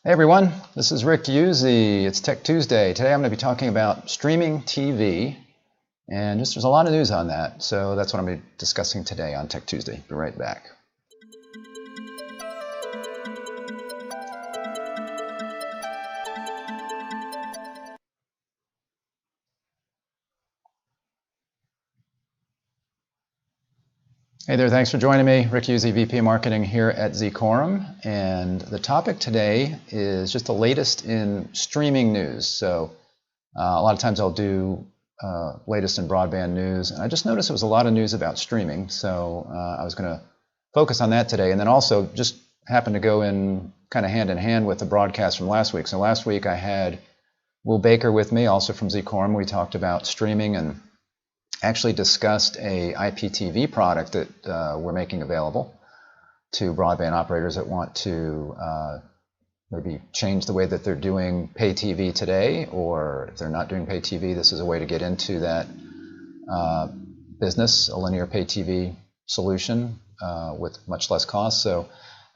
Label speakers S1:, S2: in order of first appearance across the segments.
S1: Hey everyone, this is Rick Uzzi. It's Tech Tuesday. Today I'm going to be talking about streaming TV, and there's a lot of news on that, so that's what I'm going to be discussing today on Tech Tuesday. Be right back. Hey there, thanks for joining me. Rick Uzzi, VP Marketing here at Zcorum, and the topic today is just the latest in streaming news. So a lot of times I'll do latest in broadband news, and I just noticed there was a lot of news about streaming, so I was going to focus on that today, and then also just happened to go in kind of hand in hand with the broadcast from last week. So last week I had Will Baker with me, also from Zcorum. We talked about streaming and actually discussed a IPTV product that we're making available to broadband operators that want to maybe change the way that they're doing pay TV today, or if they're not doing pay TV, this is a way to get into that business, a linear pay TV solution with much less cost. So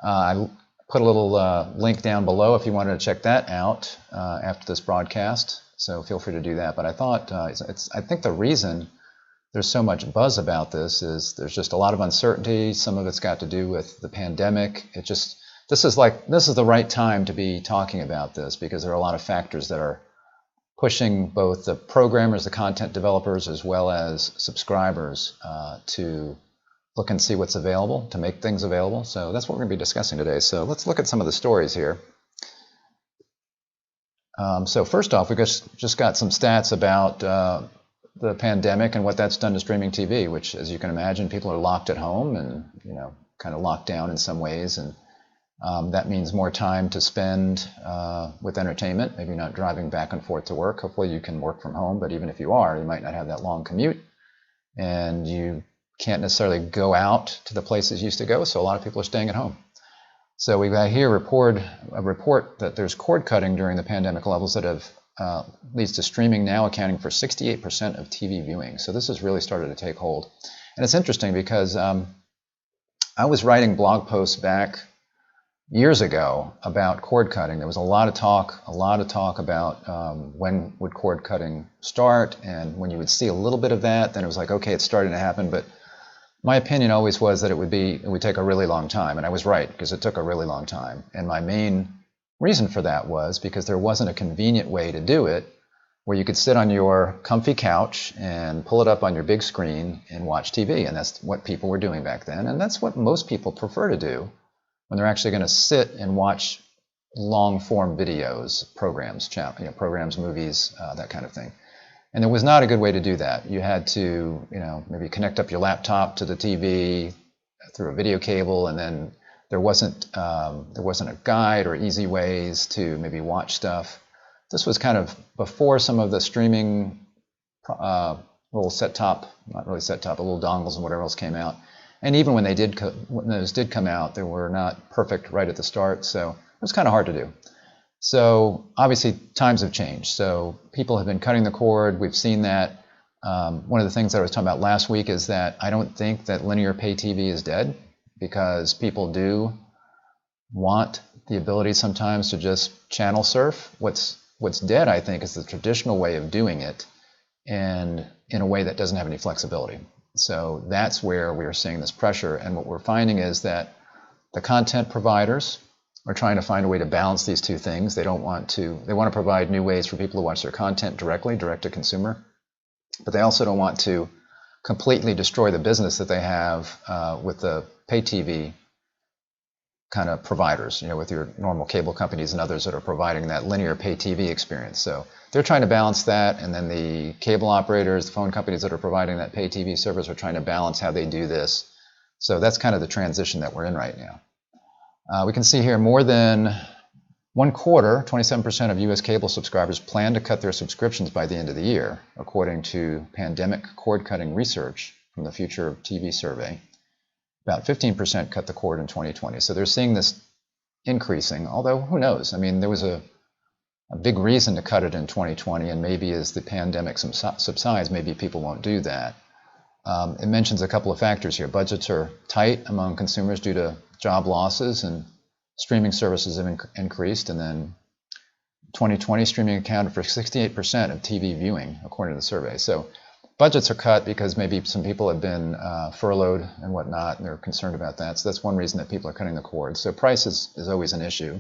S1: I put a little link down below if you wanted to check that out after this broadcast, so feel free to do that. But I thought, I think the reason there's so much buzz about this is there's just a lot of uncertainty. Some of it's got to do with the pandemic. This is the right time to be talking about this, because there are a lot of factors that are pushing both the programmers, the content developers, as well as subscribers to look and see what's available, to make things available. So that's what we're going to be discussing today. So let's look at some of the stories here. So first off, we just got some stats about the pandemic and what that's done to streaming TV, which, as you can imagine, people are locked at home and kind of locked down in some ways, and that means more time to spend with entertainment. Maybe not driving back and forth to work. Hopefully you can work from home, but even if you are, you might not have that long commute, and you can't necessarily go out to the places you used to go, so a lot of people are staying at home. So we've got here a report that there's cord cutting during the pandemic levels that have leads to streaming now accounting for 68% of TV viewing. So this has really started to take hold. And it's interesting because I was writing blog posts back years ago about cord cutting. There was a lot of talk about when would cord cutting start, and when you would see a little bit of that, then it was like, okay, it's starting to happen. But my opinion always was that it would take a really long time, and I was right, because it took a really long time. And my main reason for that was because there wasn't a convenient way to do it where you could sit on your comfy couch and pull it up on your big screen and watch TV. And that's what people were doing back then, and that's what most people prefer to do when they're actually going to sit and watch long form videos, programs, programs, movies, that kind of thing. And there was not a good way to do that. You had to maybe connect up your laptop to the TV through a video cable, and then there wasn't a guide or easy ways to maybe watch stuff. This was kind of before some of the streaming little set-top, not really set-top, but little dongles and whatever else came out. And even when those did come out, they were not perfect right at the start, so it was kind of hard to do. So obviously times have changed. So people have been cutting the cord. We've seen that. One of the things that I was talking about last week is that I don't think that linear pay TV is dead, because people do want the ability sometimes to just channel surf. What's dead, I think, is the traditional way of doing it, and in a way that doesn't have any flexibility. So that's where we are seeing this pressure, and what we're finding is that the content providers are trying to find a way to balance these two things. They want to provide new ways for people to watch their content directly, direct to consumer, but they also don't want to completely destroy the business that they have with the pay TV kind of providers, with your normal cable companies and others that are providing that linear pay TV experience. So they're trying to balance that, and then the cable operators, the phone companies that are providing that pay TV service are trying to balance how they do this. So that's kind of the transition that we're in right now. We can see here more than 1/4, 27% of U.S. cable subscribers plan to cut their subscriptions by the end of the year, according to pandemic cord-cutting research from the Future of TV survey. About 15% cut the cord in 2020. So they're seeing this increasing, although who knows? I mean, there was a big reason to cut it in 2020, and maybe as the pandemic subsides, maybe people won't do that. It mentions a couple of factors here. Budgets are tight among consumers due to job losses, and streaming services have increased, and then 2020 streaming accounted for 68% of TV viewing, according to the survey. So budgets are cut because maybe some people have been furloughed and whatnot, and they're concerned about that. So that's one reason that people are cutting the cord. So price is always an issue.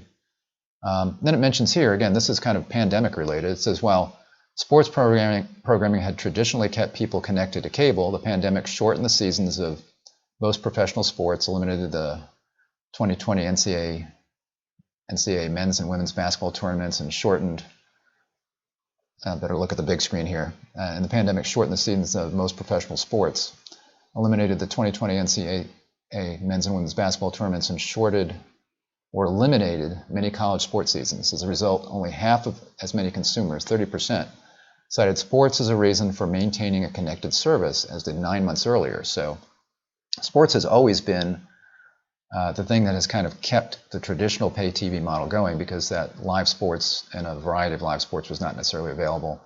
S1: Then it mentions here, again, this is kind of pandemic related. It says, while sports programming had traditionally kept people connected to cable, the pandemic shortened the seasons of most professional sports, eliminated the 2020 NCAA men's and women's basketball tournaments, and shortened, better look at the big screen here, and the pandemic shortened the seasons of most professional sports, eliminated the 2020 NCAA men's and women's basketball tournaments, and shorted or eliminated many college sports seasons. As a result, only half of as many consumers, 30%, cited sports as a reason for maintaining a connected service as did 9 months earlier. So sports has always been the thing that has kind of kept the traditional pay TV model going, because that live sports and a variety of live sports was not necessarily available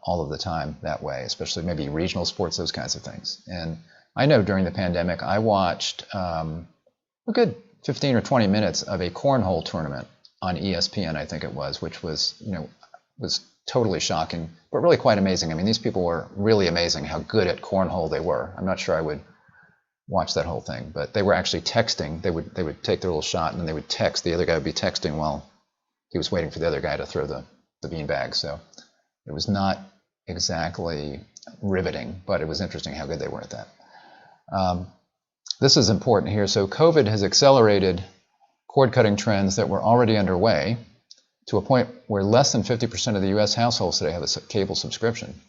S1: all of the time that way, especially maybe regional sports, those kinds of things. And I know during the pandemic, I watched a good 15 or 20 minutes of a cornhole tournament on ESPN, I think it was, which was, was totally shocking, but really quite amazing. I mean, these people were really amazing how good at cornhole they were. I'm not sure I would watch that whole thing, but they were actually texting. They would take their little shot, and then they would text. The other guy would be texting while he was waiting for the other guy to throw the beanbag. So it was not exactly riveting, but it was interesting how good they were at that. This is important here. So COVID has accelerated cord-cutting trends that were already underway to a point where less than 50% of the U.S. households today have a cable subscription.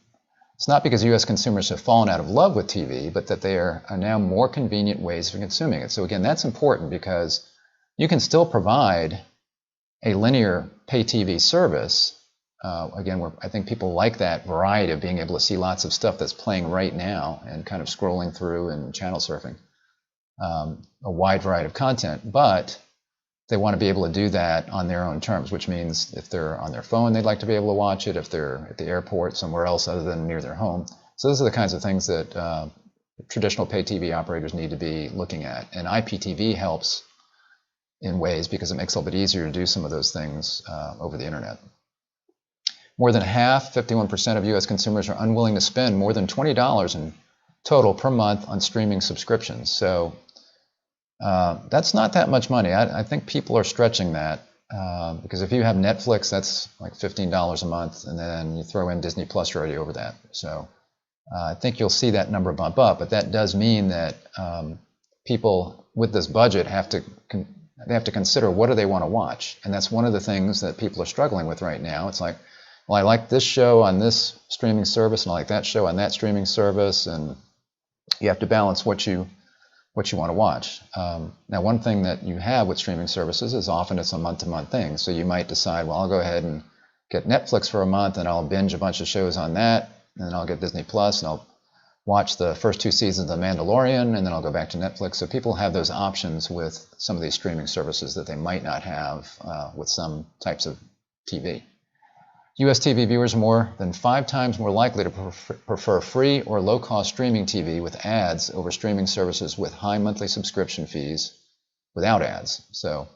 S1: It's not because U.S. consumers have fallen out of love with TV, but that there are now more convenient ways of consuming it. So again, that's important because you can still provide a linear pay TV service. Again, I think people like that variety of being able to see lots of stuff that's playing right now and kind of scrolling through and channel surfing. A wide variety of content, but they want to be able to do that on their own terms, which means if they're on their phone, they'd like to be able to watch it. If they're at the airport, somewhere else other than near their home. So those are the kinds of things that traditional pay TV operators need to be looking at. And IPTV helps in ways because it makes it a little bit easier to do some of those things over the internet. More than half, 51% of U.S. consumers are unwilling to spend more than $20 in total per month on streaming subscriptions. So that's not that much money. I think people are stretching that because if you have Netflix, that's like $15 a month, and then you throw in Disney Plus, you're already over that. So I think you'll see that number bump up, but that does mean that people with this budget have to consider what do they want to watch, and that's one of the things that people are struggling with right now. It's like, well, I like this show on this streaming service, and I like that show on that streaming service, and you have to balance what you want to watch. Now, one thing that you have with streaming services is often it's a month-to-month thing. So you might decide, well, I'll go ahead and get Netflix for a month, and I'll binge a bunch of shows on that, and then I'll get Disney Plus, and I'll watch the first 2 seasons of Mandalorian, and then I'll go back to Netflix. So people have those options with some of these streaming services that they might not have with some types of TV. U.S. TV viewers are more than 5 times more likely to prefer free or low-cost streaming TV with ads over streaming services with high monthly subscription fees without ads. So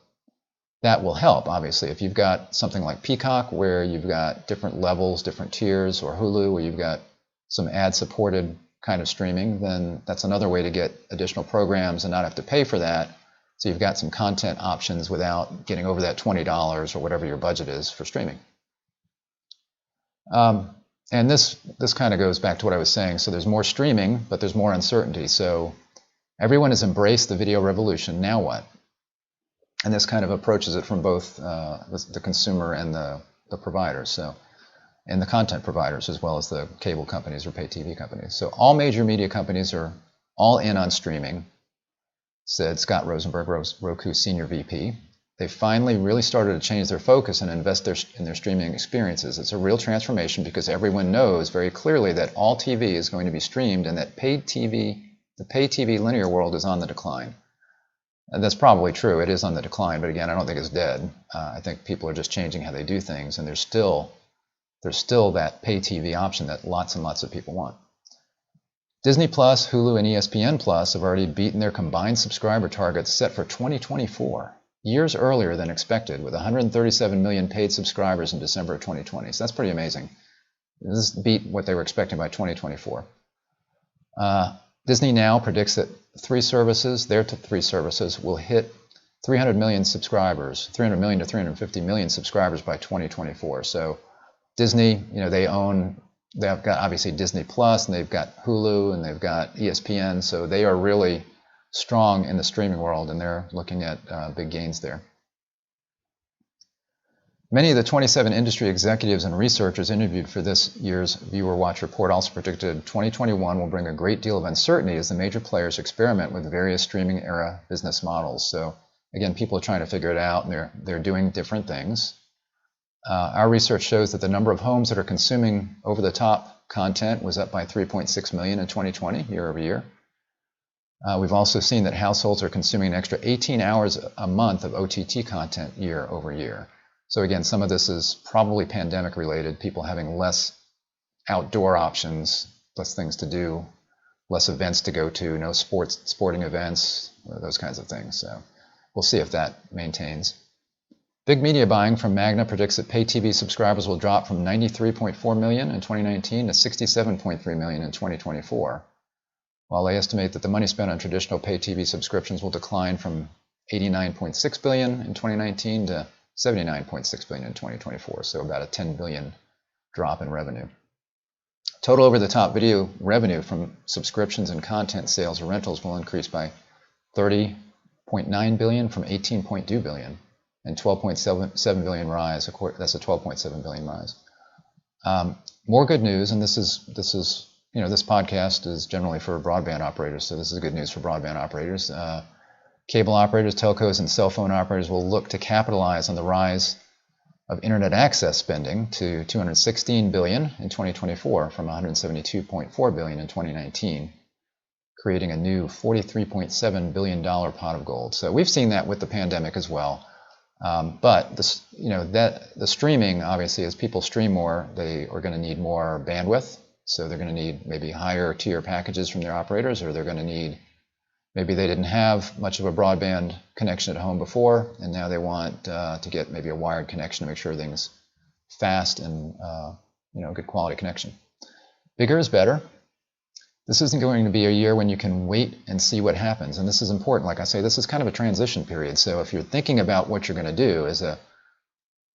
S1: that will help, obviously. If you've got something like Peacock where you've got different levels, different tiers, or Hulu where you've got some ad-supported kind of streaming, then that's another way to get additional programs and not have to pay for that. So you've got some content options without getting over that $20 or whatever your budget is for streaming. And this kind of goes back to what I was saying. So there's more streaming, but there's more uncertainty. So everyone has embraced the video revolution. Now what? And this kind of approaches it from both the consumer and the providers, so, and the content providers, as well as the cable companies or pay TV companies. So all major media companies are all in on streaming, said Scott Rosenberg, Roku's senior VP. They finally really started to change their focus and invest in their streaming experiences. It's a real transformation because everyone knows very clearly that all TV is going to be streamed and that the pay TV linear world is on the decline. And that's probably true. It is on the decline, but again, I don't think it's dead. I think people are just changing how they do things, and there's still that pay TV option that lots and lots of people want. Disney Plus, Hulu, and ESPN Plus have already beaten their combined subscriber targets set for 2024. years earlier than expected, with 137 million paid subscribers in December of 2020. So that's pretty amazing. This beat what they were expecting by 2024. Disney now predicts that their three services will hit 300 million subscribers, 300 million to 350 million subscribers by 2024. So Disney, they've got obviously Disney Plus, and they've got Hulu, and they've got ESPN. So they are really strong in the streaming world, and they're looking at big gains there. Many of the 27 industry executives and researchers interviewed for this year's Viewer Watch report also predicted 2021 will bring a great deal of uncertainty as the major players experiment with various streaming era business models. So again, people are trying to figure it out, and they're doing different things. Our research shows that the number of homes that are consuming over-the-top content was up by 3.6 million in 2020, year over year. We've also seen that households are consuming an extra 18 hours a month of OTT content year over year. So again, some of this is probably pandemic related, people having less outdoor options, less things to do, less events to go to, no sporting events, those kinds of things. So we'll see if that maintains. Big media buying from Magna predicts that pay TV subscribers will drop from 93.4 million in 2019 to 67.3 million in 2024, while they estimate that the money spent on traditional pay TV subscriptions will decline from 89.6 billion in 2019 to 79.6 billion in 2024, so about a 10 billion drop in revenue. Total over-the-top video revenue from subscriptions and content sales or rentals will increase by 30.9 billion from 18.2 billion, and 12.7 billion rise. That's a 12.7 billion rise. More good news, and this is this podcast is generally for broadband operators, so this is good news for broadband operators. Cable operators, telcos, and cell phone operators will look to capitalize on the rise of internet access spending to 216 billion in 2024 from 172.4 billion in 2019, creating a new $43.7 billion pot of gold. So we've seen that with the pandemic as well. But the streaming, obviously, as people stream more, they are going to need more bandwidth. So they're going to need maybe higher tier packages from their operators, or they're going to need, maybe they didn't have much of a broadband connection at home before, and now they want to get maybe a wired connection to make sure everything's fast and good quality connection. Bigger is better. This isn't going to be a year when you can wait and see what happens, and this is important. Like I say, this is kind of a transition period. So if you're thinking about what you're going to do as a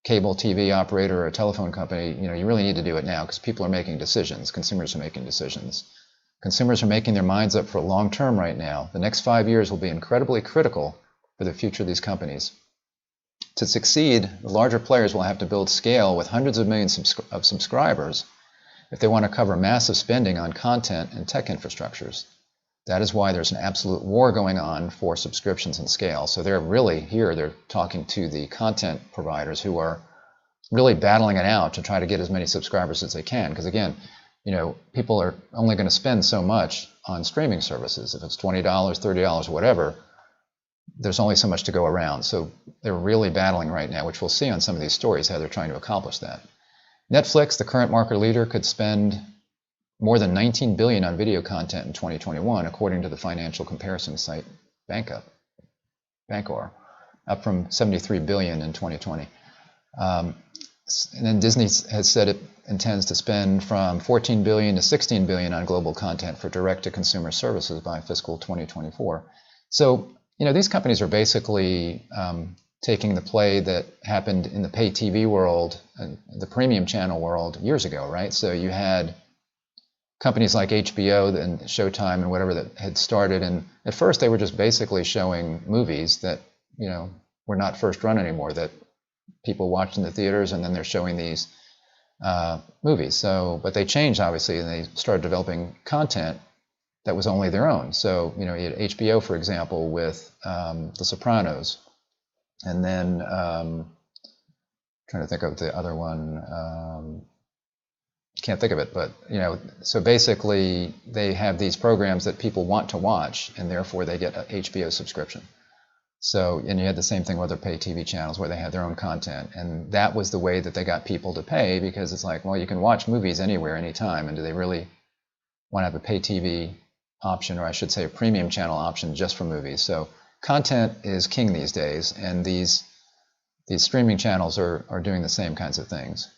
S1: cable TV operator or a telephone company, you really need to do it now, because people are making decisions. Consumers are making decisions. Consumers are making their minds up for long term right now. The next 5 years will be incredibly critical for the future of these companies. To succeed, the larger players will have to build scale with hundreds of millions of subscribers if they want to cover massive spending on content and tech infrastructures. That is why there's an absolute war going on for subscriptions and scale. So they're talking to the content providers who are really battling it out to try to get as many subscribers as they can. Because again, people are only going to spend so much on streaming services. If it's $20, $30, whatever, there's only so much to go around. So they're really battling right now, which we'll see on some of these stories, how they're trying to accomplish that. Netflix, the current market leader, could spend more than $19 billion on video content in 2021, according to the financial comparison site Bancor, up from $73 billion in 2020. And then Disney has said it intends to spend from $14 billion to $16 billion on global content for direct-to-consumer services by fiscal 2024. So, these companies are basically taking the play that happened in the pay TV world and the premium channel world years ago, right? So you had companies like HBO and Showtime and whatever that had started, and at first they were just basically showing movies that were not first run anymore, that people watched in the theaters, and then they're showing these movies. So, but they changed obviously, and they started developing content that was only their own. So you had HBO, for example, with The Sopranos, and then trying to think of the other one. Can't think of it, but so basically they have these programs that people want to watch, and therefore they get an HBO subscription. So, and you had the same thing with other pay TV channels where they had their own content, and that was the way that they got people to pay, because it's like, well, you can watch movies anywhere, anytime, and do they really want to have a pay TV option, or I should say a premium channel option just for movies? So content is king these days, and these streaming channels are doing the same kinds of things.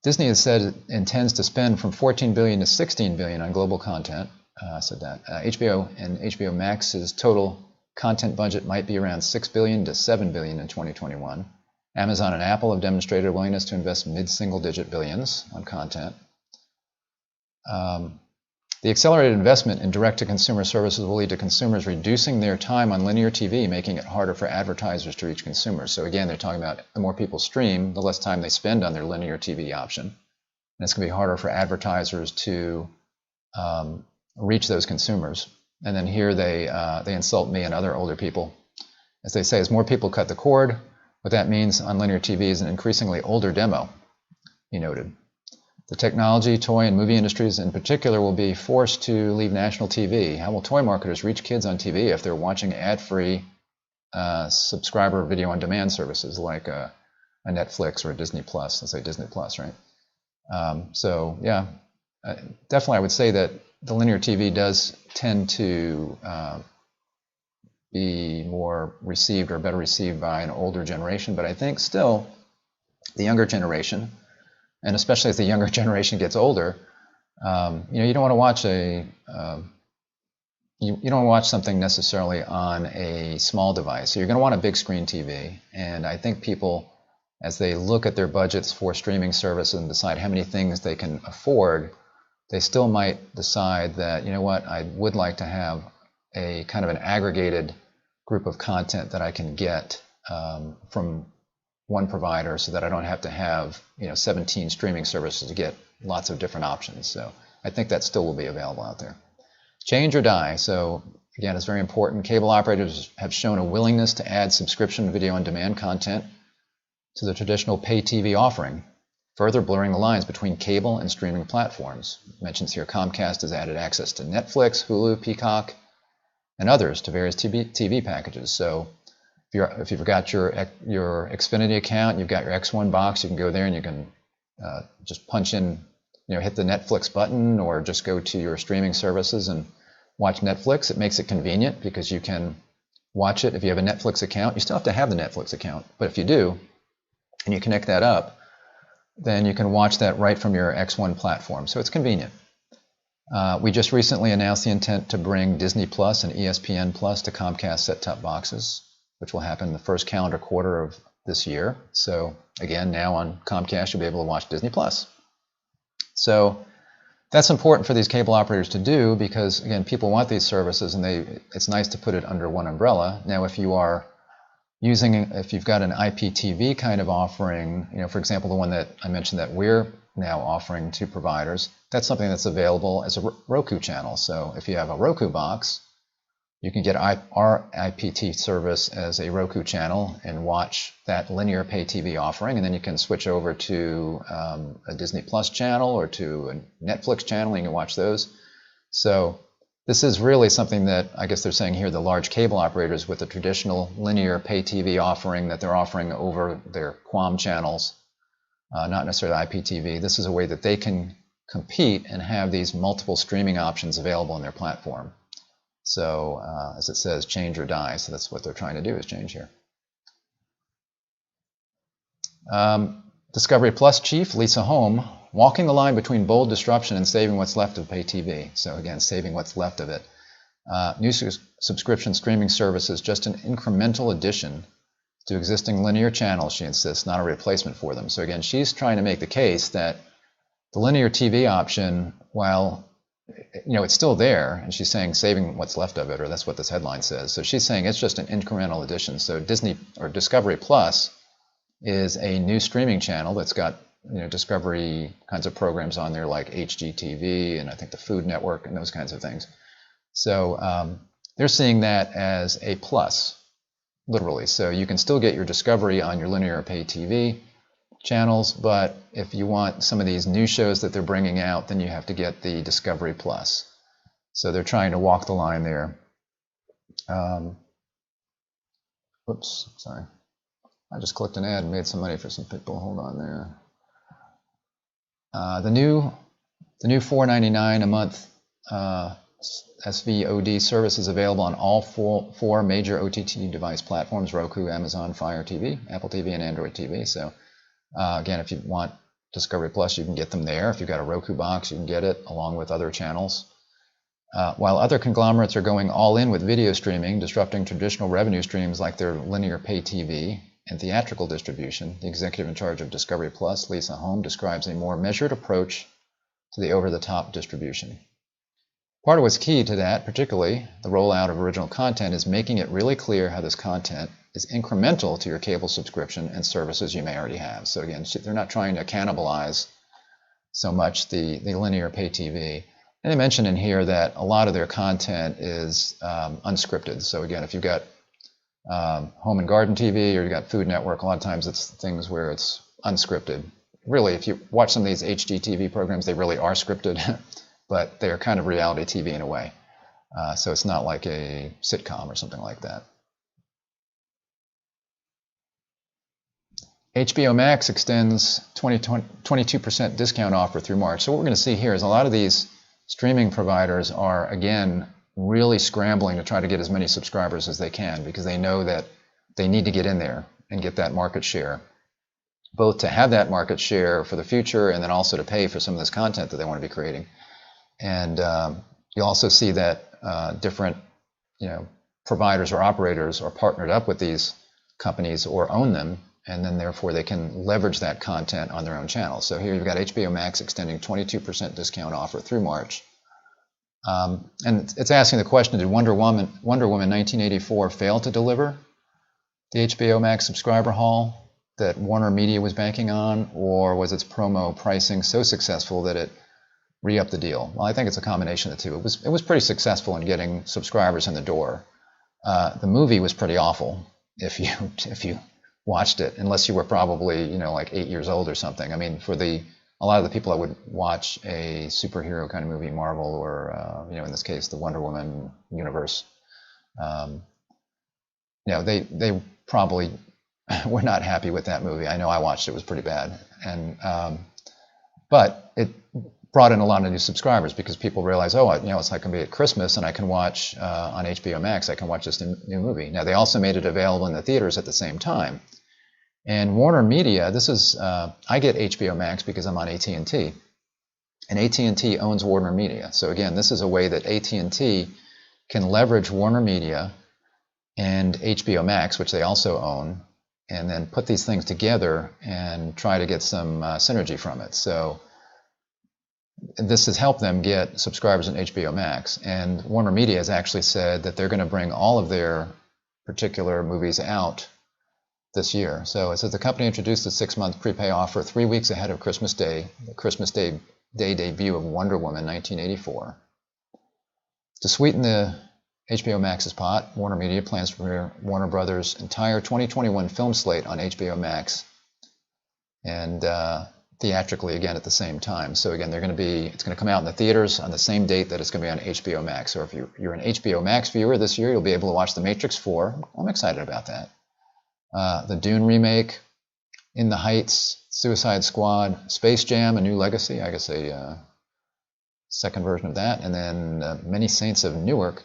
S1: Disney has said it intends to spend from $14 billion to $16 billion on global content. Said that HBO and Hbo Max's total content budget might be around $6 billion to $7 billion in 2021. Amazon and Apple have demonstrated a willingness to invest mid-single-digit billions on content. The accelerated investment in direct-to-consumer services will lead to consumers reducing their time on linear TV, making it harder for advertisers to reach consumers. So again, they're talking about the more people stream, the less time they spend on their linear TV option. And it's going to be harder for advertisers to reach those consumers. And then here they insult me and other older people. As they say, as more people cut the cord, what that means on linear TV is an increasingly older demo, he noted. The technology, toy, and movie industries in particular will be forced to leave national TV. How will toy marketers reach kids on TV if they're watching ad-free subscriber video-on-demand services like a Netflix or a Disney Plus? Let's say Disney Plus, right? So yeah, definitely I would say that the linear TV does tend to be more received or better received by an older generation, but I think still the younger generation, and especially as the younger generation gets older, you don't want to watch you don't want to watch something necessarily on a small device. So you're going to want a big screen TV. And I think people, as they look at their budgets for streaming services and decide how many things they can afford, they still might decide that, you know what, I would like to have a kind of an aggregated group of content that I can get from one provider, so that I don't have to have 17 streaming services to get lots of different options. So I think that still will be available out there. Change or die. So again, it's very important. Cable operators have shown a willingness to add subscription video on demand content to the traditional pay TV offering, further blurring the lines between cable and streaming platforms. It mentions here Comcast has added access to Netflix, Hulu, Peacock, and others to various TV packages. So if you've got your Xfinity account, you've got your X1 box, you can go there and you can just punch in, hit the Netflix button, or just go to your streaming services and watch Netflix. It makes it convenient because you can watch it. If you have a Netflix account, you still have to have the Netflix account, but if you do, and you connect that up, then you can watch that right from your X1 platform. So it's convenient. We just recently announced the intent to bring Disney Plus and ESPN Plus to Comcast set-top boxes, which will happen in the first calendar quarter of this year. So again, now on Comcast, you'll be able to watch Disney Plus. So that's important for these cable operators to do because, again, people want these services, and it's nice to put it under one umbrella. Now, if you've got an IPTV kind of offering, for example, the one that I mentioned that we're now offering to providers, that's something that's available as a Roku channel. So if you have a Roku box, you can get our IPT service as a Roku channel and watch that linear pay TV offering, and then you can switch over to a Disney Plus channel or to a Netflix channel, and you can watch those. So this is really something that I guess they're saying here, the large cable operators with the traditional linear pay TV offering that they're offering over their QAM channels, not necessarily IPTV. This is a way that they can compete and have these multiple streaming options available on their platform. So as it says, change or die. So that's what they're trying to do, is change here. Discovery Plus chief Lisa Holm, walking the line between bold disruption and saving what's left of pay TV. So again, saving what's left of it. New subscription streaming service is just an incremental addition to existing linear channels, she insists, not a replacement for them. So again, she's trying to make the case that the linear TV option, while it's still there, and she's saying saving what's left of it, or that's what this headline says. So she's saying it's just an incremental addition. So Discovery Plus is a new streaming channel that's got Discovery kinds of programs on there like HGTV and I think the Food Network and those kinds of things. So they're seeing that as a plus, literally. So you can still get your Discovery on your linear pay TV channels, but if you want some of these new shows that they're bringing out, then you have to get the Discovery Plus. So they're trying to walk the line there. Whoops, sorry. I just clicked an ad and made some money for some people. Hold on there. The new $4.99 a month SVOD service is available on all four major OTT device platforms: Roku, Amazon Fire TV, Apple TV, and Android TV. So again, if you want Discovery Plus, you can get them there. If you've got a Roku box, you can get it along with other channels. While other conglomerates are going all in with video streaming, disrupting traditional revenue streams like their linear pay TV and theatrical distribution, the executive in charge of Discovery Plus, Lisa Holm, describes a more measured approach to the over-the-top distribution. Part of what's key to that, particularly the rollout of original content, is making it really clear how this content is incremental to your cable subscription and services you may already have. So again, they're not trying to cannibalize so much the linear pay TV. And they mention in here that a lot of their content is unscripted. So again, if you've got Home and Garden TV or you've got Food Network, a lot of times it's things where it's unscripted. Really, if you watch some of these HGTV programs, they really are scripted, but they're kind of reality TV in a way. So it's not like a sitcom or something like that. HBO Max extends 22% discount offer through March. So what we're going to see here is a lot of these streaming providers are, again, really scrambling to try to get as many subscribers as they can because they know that they need to get in there and get that market share, both to have that market share for the future and then also to pay for some of this content that they want to be creating. And you also see that different providers or operators are partnered up with these companies or own them, and then therefore they can leverage that content on their own channels. So here you've got HBO Max extending 22% discount offer through March. And it's asking the question, did Wonder Woman 1984 fail to deliver the HBO Max subscriber haul that Warner Media was banking on, or was its promo pricing so successful that it re-upped the deal? Well, I think it's a combination of the two. It was pretty successful in getting subscribers in the door. The movie was pretty awful if you watched it, unless you were probably like 8 years old or something. I mean, for a lot of the people that would watch a superhero kind of movie, Marvel, or in this case the Wonder Woman universe, they probably were not happy with that movie. I know I watched it; it was pretty bad, and but it brought in a lot of new subscribers because people realize, it's like going to be at Christmas and I can watch on HBO Max. I can watch this new movie. Now they also made it available in the theaters at the same time. And Warner Media, this is, I get HBO Max because I'm on AT&T, and AT&T owns Warner Media. So again, this is a way that AT&T can leverage Warner Media and HBO Max, which they also own, and then put these things together and try to get some synergy from it. So this has helped them get subscribers in HBO Max. And Warner Media has actually said that they're going to bring all of their particular movies out this year. So it says the company introduced a 6-month prepay offer 3 weeks ahead of Christmas Day, the Christmas Day debut of Wonder Woman 1984. To sweeten the HBO Max's pot, Warner Media plans to premiere Warner Brothers' entire 2021 film slate on HBO Max and theatrically again at the same time. So again, it's going to come out in the theaters on the same date that it's going to be on HBO Max. So if you're an HBO Max viewer this year, you'll be able to watch The Matrix 4. I'm excited about that. The Dune remake, In the Heights, Suicide Squad, Space Jam: A New Legacy, I guess a second version of that, and then Many Saints of Newark.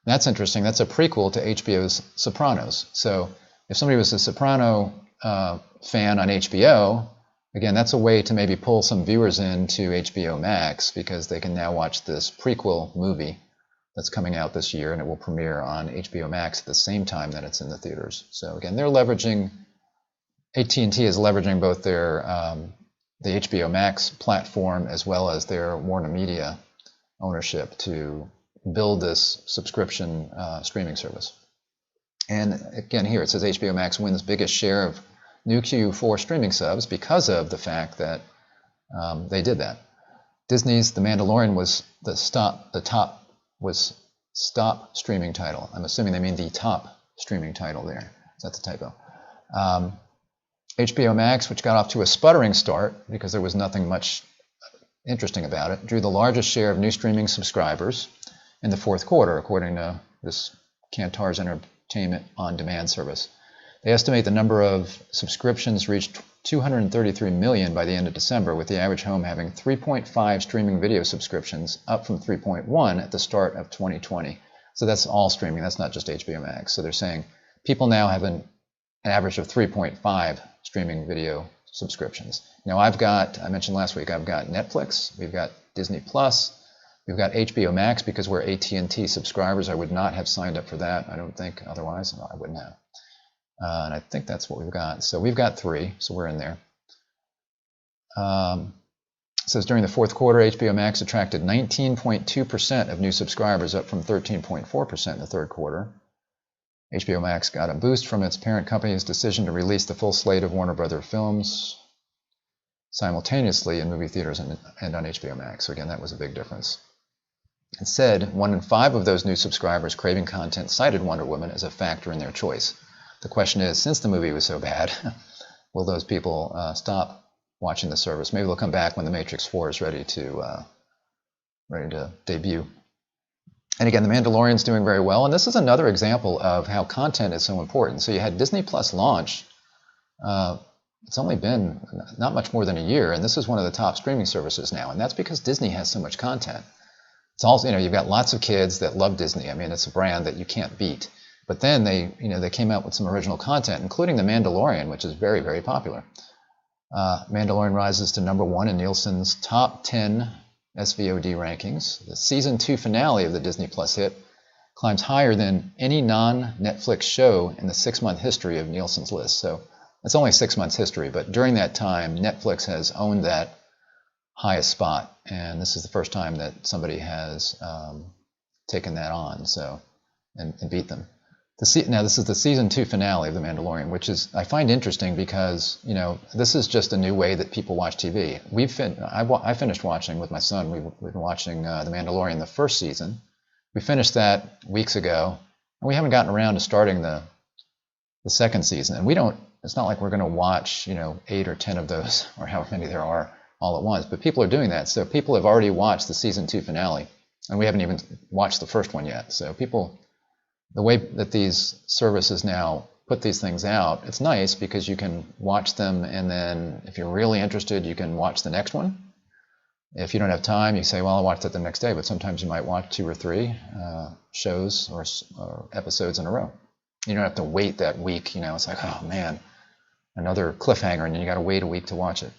S1: That's interesting. That's a prequel to HBO's Sopranos. So if somebody was a Soprano fan on HBO, again, that's a way to maybe pull some viewers into HBO Max because they can now watch this prequel movie that's coming out this year, and it will premiere on HBO Max at the same time that it's in the theaters. So again, AT&T is leveraging both their the HBO Max platform as well as their Warner Media ownership to build this subscription streaming service. And again, here it says HBO Max wins biggest share of new Q4 streaming subs because of the fact that they did that. Disney's The Mandalorian was top streaming title. I'm assuming they mean the top streaming title there. That's a typo. HBO Max, which got off to a sputtering start because there was nothing much interesting about it, drew the largest share of new streaming subscribers in the fourth quarter, according to this Kantar's Entertainment On Demand service. They estimate the number of subscriptions reached 233 million by the end of December, with the average home having 3.5 streaming video subscriptions, up from 3.1 at the start of 2020. So that's all streaming. That's not just HBO Max. So they're saying people now have an average of 3.5 streaming video subscriptions. Now I mentioned last week, I've got Netflix, we've got Disney Plus, we've got HBO Max, because we're AT&T subscribers. I would not have signed up for that, I don't think, otherwise I wouldn't have. And I think that's what we've got. So we've got 3, so we're in there. It says during the fourth quarter, HBO Max attracted 19.2% of new subscribers, up from 13.4% in the third quarter. HBO Max got a boost from its parent company's decision to release the full slate of Warner Brothers films simultaneously in movie theaters and on HBO Max. So again, that was a big difference. It said 1 in 5 of those new subscribers craving content cited Wonder Woman as a factor in their choice. The question is, since the movie was so bad, will those people stop watching the service? Maybe they'll come back when The Matrix 4 is ready to debut. And again, The Mandalorian's doing very well. And this is another example of how content is so important. So you had Disney Plus launch. It's only been not much more than a year, and this is one of the top streaming services now. And that's because Disney has so much content. It's also, you've got lots of kids that love Disney. I mean, it's a brand that you can't beat. But then they came out with some original content, including The Mandalorian, which is very, very popular. Mandalorian rises to #1 in Nielsen's top 10 SVOD rankings. The season 2 finale of the Disney Plus hit climbs higher than any non-Netflix show in the 6-month history of Nielsen's list. So it's only 6 months history, but during that time, Netflix has owned that highest spot, and this is the first time that somebody has taken that on, and beat them. Now, this is the season 2 finale of The Mandalorian, which is, I find interesting because, this is just a new way that people watch TV. I finished watching with my son. We've been watching The Mandalorian, the first season. We finished that weeks ago, and we haven't gotten around to starting the second season. And it's not like we're going to watch, 8 or 10 of those, or however many there are, all at once. But people are doing that. So people have already watched the season 2 finale, and we haven't even watched the first one yet. So the way that these services now put these things out, it's nice because you can watch them, and then if you're really interested, you can watch the next one. If you don't have time, you say, well, I'll watch that the next day, but sometimes you might watch 2 or 3 shows or episodes in a row. You don't have to wait that week, it's like, oh man, another cliffhanger, and then you got to wait a week to watch it.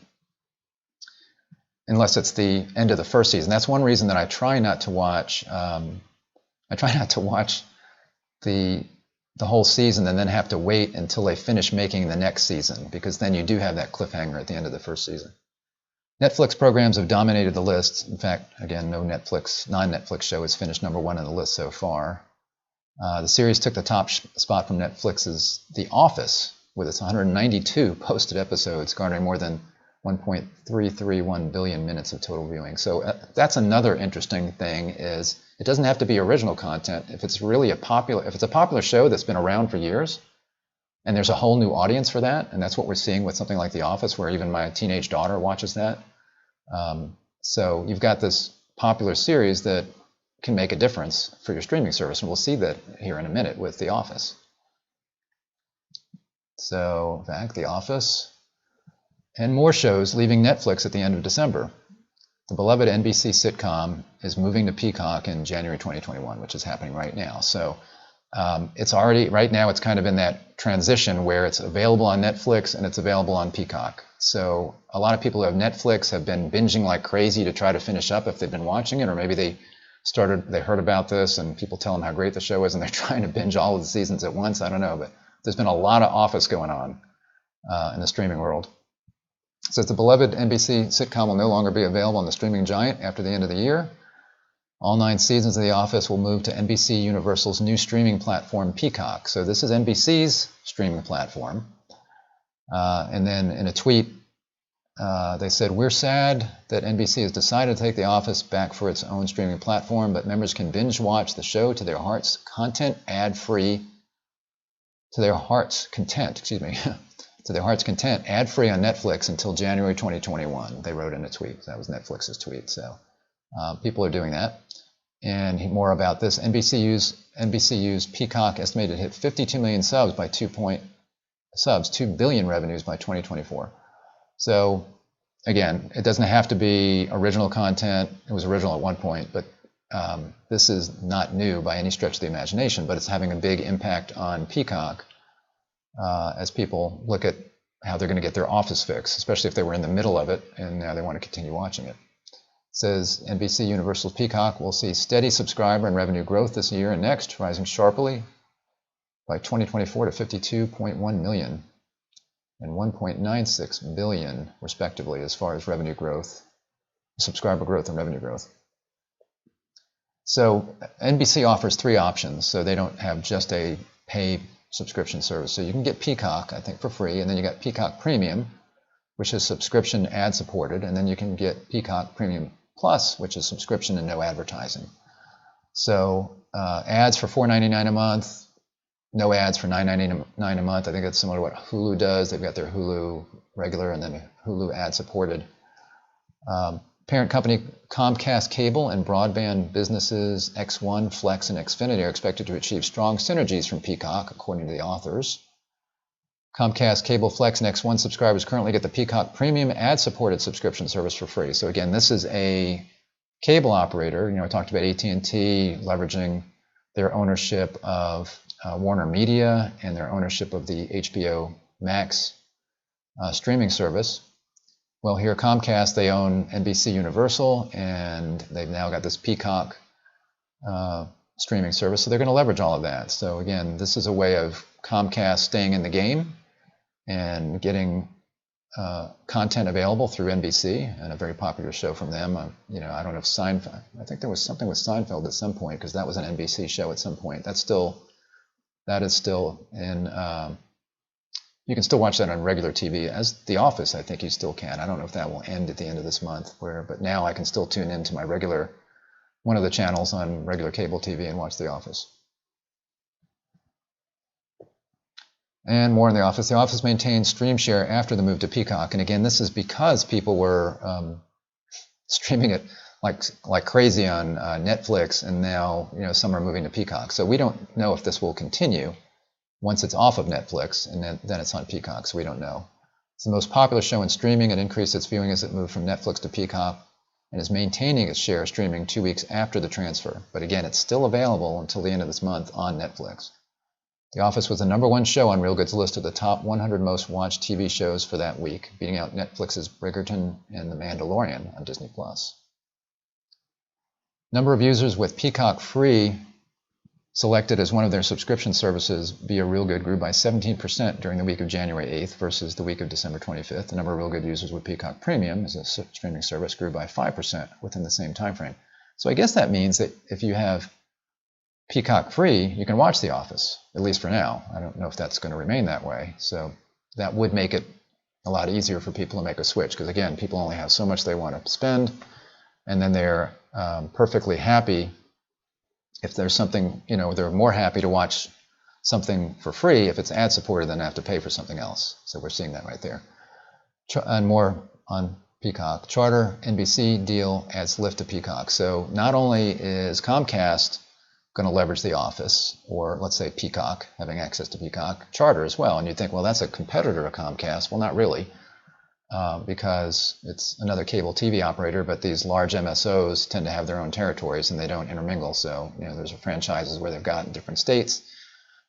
S1: Unless it's the end of the first season. That's one reason that I try not to watch the whole season and then have to wait until they finish making the next season, because then you do have that cliffhanger at the end of the first season. Netflix programs have dominated the list. In fact, again, no non-Netflix show has finished #1 on the list so far. The series took the top spot from Netflix's The Office, with its 192 posted episodes, garnering more than 1.331 billion minutes of total viewing. So that's another interesting thing, is it doesn't have to be original content. If it's a popular show that's been around for years, and there's a whole new audience for that, and that's what we're seeing with something like The Office, where even my teenage daughter watches that. So you've got this popular series that can make a difference for your streaming service, and we'll see that here in a minute with The Office. So back The Office. And more shows leaving Netflix at the end of December. The beloved NBC sitcom is moving to Peacock in January 2021, which is happening right now. So it's already, right now, it's kind of in that transition where it's available on Netflix and it's available on Peacock. So a lot of people who have Netflix have been binging like crazy to try to finish up if they've been watching it, or maybe they heard about this and people tell them how great the show is and they're trying to binge all of the seasons at once. I don't know, but there's been a lot of Office going on in the streaming world. It says the beloved NBC sitcom will no longer be available on the streaming giant after the end of the year. All 9 seasons of The Office will move to NBC Universal's new streaming platform, Peacock. So this is NBC's streaming platform. And then in a tweet, they said, we're sad that NBC has decided to take The Office back for its own streaming platform, but members can binge watch the show to their heart's content ad-free, to their heart's content ad-free on Netflix until January 2021. They wrote in a tweet. That was Netflix's tweet. So people are doing that. And more about this, NBC used Peacock, estimated to hit 52 million subs by subs, 2 billion revenues by 2024. So again, it doesn't have to be original content. It was original at one point, but this is not new by any stretch of the imagination, but it's having a big impact on Peacock as people look at how they're going to get their Office fix, especially if they were in the middle of it and now they want to continue watching it. It says NBC Universal's Peacock will see steady subscriber and revenue growth this year and next, rising sharply by 2024 to 52.1 million and 1.96 billion, respectively, as far as revenue growth, subscriber growth and revenue growth. So NBC offers 3 options, so they don't have just a pay subscription service. So you can get Peacock, I think, for free, and then you got Peacock Premium, which is subscription ad supported, and then you can get Peacock Premium Plus, which is subscription and no advertising. So ads for $4.99 a month, no ads for $9.99 a month. I think that's similar to what Hulu does. They've got their Hulu regular and then Hulu ad supported. Parent company Comcast Cable and broadband businesses X1, Flex, and Xfinity are expected to achieve strong synergies from Peacock, according to the authors. Comcast Cable, Flex, and X1 subscribers currently get the Peacock Premium ad-supported subscription service for free. So again, this is a cable operator. You know, I talked about AT&T leveraging their ownership of Warner Media and their ownership of the Hbo Max streaming service. Well, here Comcast, they own NBC Universal, and they've now got this Peacock streaming service, so they're going to leverage all of that. So again, this is a way of Comcast staying in the game and getting content available through NBC, and a very popular show from them. You know, I don't know if Seinfeld, I think there was something with Seinfeld at some point, because that was an NBC show at some point. That is still in. You can still watch that on regular TV. As The Office, I think you still can. I don't know if that will end at the end of this month, but now I can still tune into my one of the channels on regular cable TV and watch The Office. And more in The Office. The Office maintains stream share after the move to Peacock. And again, this is because people were streaming it like crazy on Netflix, and now some are moving to Peacock. So we don't know if this will continue once it's off of Netflix, and then it's on Peacock, so we don't know. It's the most popular show in streaming. It increased its viewing as it moved from Netflix to Peacock, and is maintaining its share streaming 2 weeks after the transfer. But again, it's still available until the end of this month on Netflix. The Office was the #1 show on Real Good's list of the top 100 most watched TV shows for that week, beating out Netflix's Bridgerton and The Mandalorian on Disney+. Number of users with Peacock Free selected as one of their subscription services via Real Good grew by 17% during the week of January 8th versus the week of December 25th. The number of Real Good users with Peacock Premium as a streaming service grew by 5% within the same time frame. So I guess that means that if you have Peacock Free, you can watch The Office, at least for now. I don't know if that's going to remain that way. So that would make it a lot easier for people to make a switch, because again, people only have so much they want to spend, and then they're perfectly happy if there's something, they're more happy to watch something for free if it's ad supported than have to pay for something else. So we're seeing that right there. And more on Peacock. Charter NBC deal adds lift to Peacock. So not only is Comcast going to leverage The Office, or let's say Peacock, having access to Peacock, Charter as well. And you'd think, well, that's a competitor of Comcast. Well, not really. Because it's another cable TV operator, but these large MSOs tend to have their own territories and they don't intermingle. So there's franchises where they've got in different states.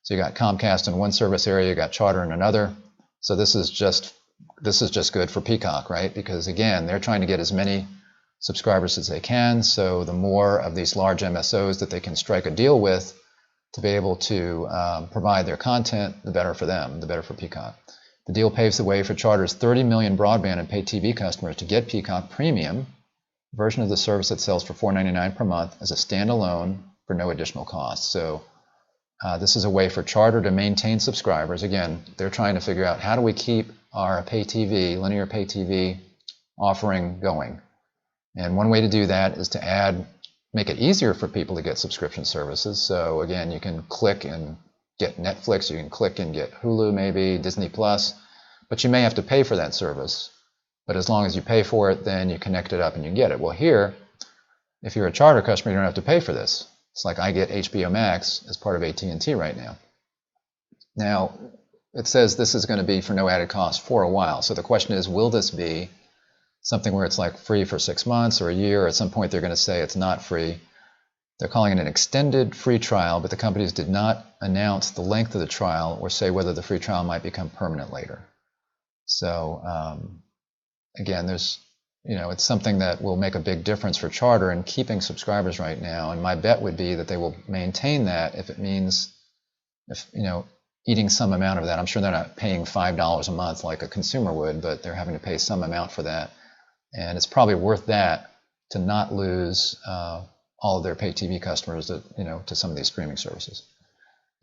S1: So you got Comcast in one service area, you got Charter in another. So this is just good for Peacock, right? Because again, they're trying to get as many subscribers as they can. So the more of these large MSOs that they can strike a deal with to be able to provide their content, the better for them, the better for Peacock. The deal paves the way for Charter's 30 million broadband and pay TV customers to get Peacock Premium, a version of the service that sells for $4.99 per month as a standalone for no additional cost. So this is a way for Charter to maintain subscribers. Again, they're trying to figure out, how do we keep our pay TV, linear pay TV offering going? And one way to do that is to make it easier for people to get subscription services. So again, you can click and get Netflix, you can click and get Hulu, maybe Disney+, but you may have to pay for that service. But as long as you pay for it, then you connect it up and you get it. Well, here, if you're a Charter customer, you don't have to pay for this. It's like I get Hbo Max as part of AT&T right now. Now, it says this is going to be for no added cost for a while. So the question is, will this be something where it's like free for 6 months or a year, or at some point they're going to say it's not free? They're calling it an extended free trial, but the companies did not announce the length of the trial or say whether the free trial might become permanent later. So again, there's, it's something that will make a big difference for Charter in keeping subscribers right now. And my bet would be that they will maintain that if it means, eating some amount of that. I'm sure they're not paying $5 a month like a consumer would, but they're having to pay some amount for that. And it's probably worth that to not lose all of their pay TV customers to some of these streaming services.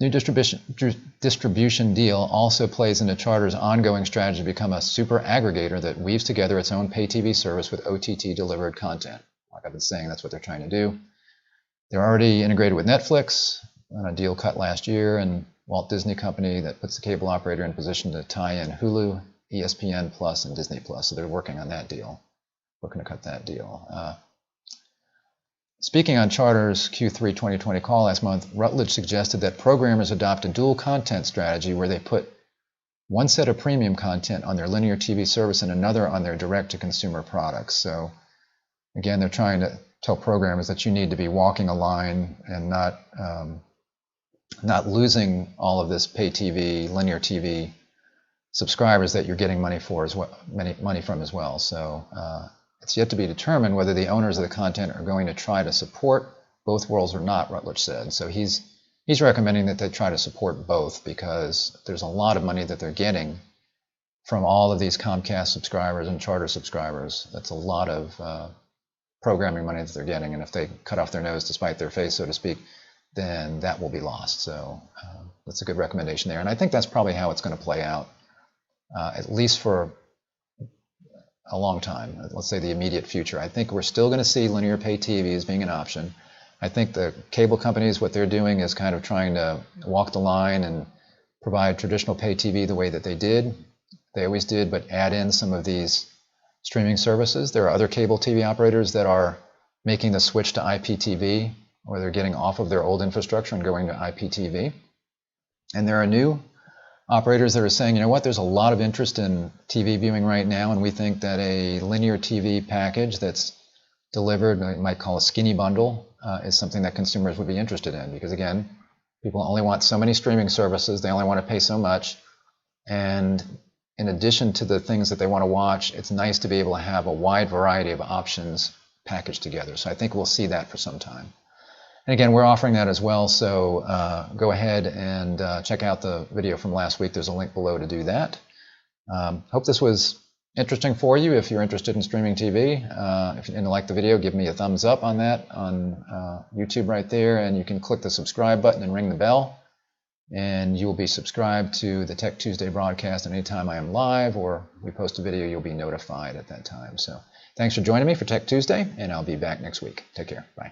S1: New distribution deal also plays into Charter's ongoing strategy to become a super aggregator that weaves together its own pay TV service with OTT delivered content. Like I've been saying, that's what they're trying to do. They're already integrated with Netflix on a deal cut last year, and Walt Disney Company that puts the cable operator in position to tie in Hulu, ESPN Plus, and Disney Plus. So they're working on that deal, looking to cut that deal. Speaking on Charter's Q3 2020 call last month, Rutledge suggested that programmers adopt a dual content strategy where they put one set of premium content on their linear TV service and another on their direct-to-consumer products. So again, they're trying to tell programmers that you need to be walking a line and not losing all of this pay TV, linear TV subscribers that you're getting money for as well, money from as well. So it's yet to be determined whether the owners of the content are going to try to support both worlds or not, Rutledge said. So he's recommending that they try to support both, because there's a lot of money that they're getting from all of these Comcast subscribers and Charter subscribers. That's a lot of programming money that they're getting, and if they cut off their nose to spite their face, so to speak, then that will be lost. So that's a good recommendation there. And I think that's probably how it's going to play out, at least for a long time, let's say the immediate future. I think we're still going to see linear pay TV as being an option. I think the cable companies, what they're doing is kind of trying to walk the line and provide traditional pay TV the way that they always did, but add in some of these streaming services. There are other cable TV operators that are making the switch to IPTV, or they're getting off of their old infrastructure and going to IPTV. And there are new operators that are saying, there's a lot of interest in TV viewing right now, and we think that a linear TV package that's delivered, we might call a skinny bundle, is something that consumers would be interested in, because again, people only want so many streaming services, they only want to pay so much, and in addition to the things that they want to watch, it's nice to be able to have a wide variety of options packaged together. So I think we'll see that for some time. And again, we're offering that as well, so go ahead and check out the video from last week. There's a link below to do that. Hope this was interesting for you. If you're interested in streaming TV, if you like the video, give me a thumbs up on that on YouTube right there, and you can click the subscribe button and ring the bell, and you'll be subscribed to the Tech Tuesday broadcast. And anytime I am live or we post a video, you'll be notified at that time. So thanks for joining me for Tech Tuesday, and I'll be back next week. Take care. Bye.